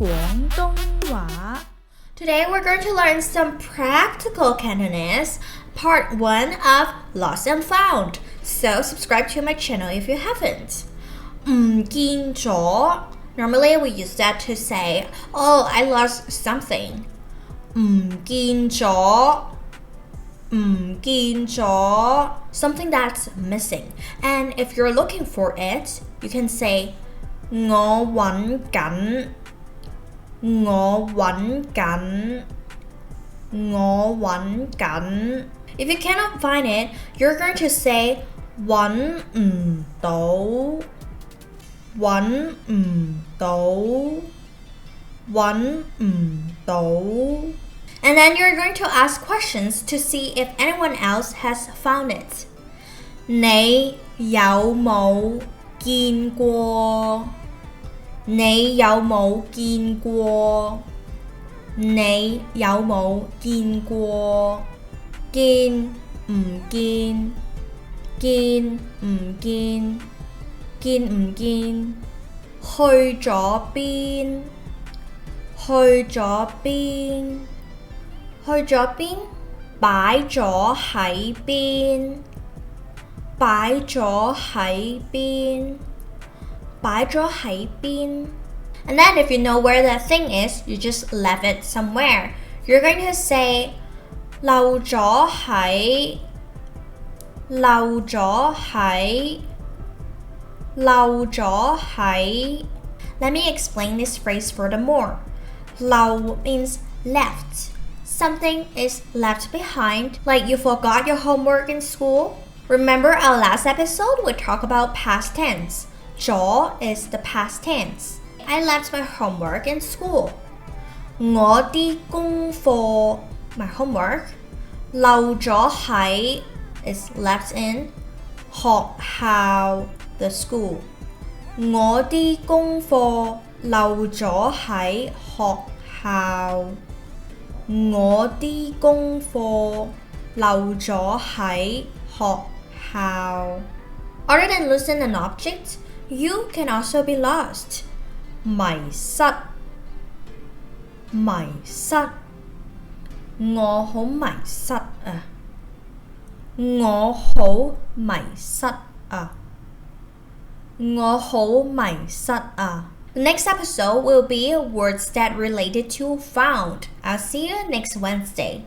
廣東話 Today we're going to learn some practical Cantonese, part 1 of Lost and Found. So subscribe to my channel if you haven't. 唔見咗 Normally we use that to say, oh, I lost something. 唔見咗 唔見咗 Something that's missing. And if you're looking for it, you can say 我揾緊我揾緊我揾緊 If you cannot find it, you're going to say 揾唔到揾唔到揾唔到 And then you're going to ask questions to see if anyone else has found it. 你有冇見過你有冇見過你有冇見過見唔見見唔見見唔見去咗邊去咗邊去咗邊擺咗喺邊擺咗喺邊擺咗喺邊 And then if you know where that thing is, you just left it somewhere. You're going to say 漏咗喺漏咗喺漏咗喺 Let me explain this phrase furthermore. 漏 means left. Something is left behind, like you forgot your homework in school. Remember our last episode? We talked about past tense. 咗 is the past tense. I left my homework in school. 我啲功課 my homework 漏咗喺 is left in 學校 the school. 我啲功課漏咗喺學校。我啲功課漏咗喺學校。Other than losing an object, you can also be lost. 迷失迷失我好迷失啊我好迷失啊我好迷失啊 The next episode will be words that related to found. I'll see you next Wednesday.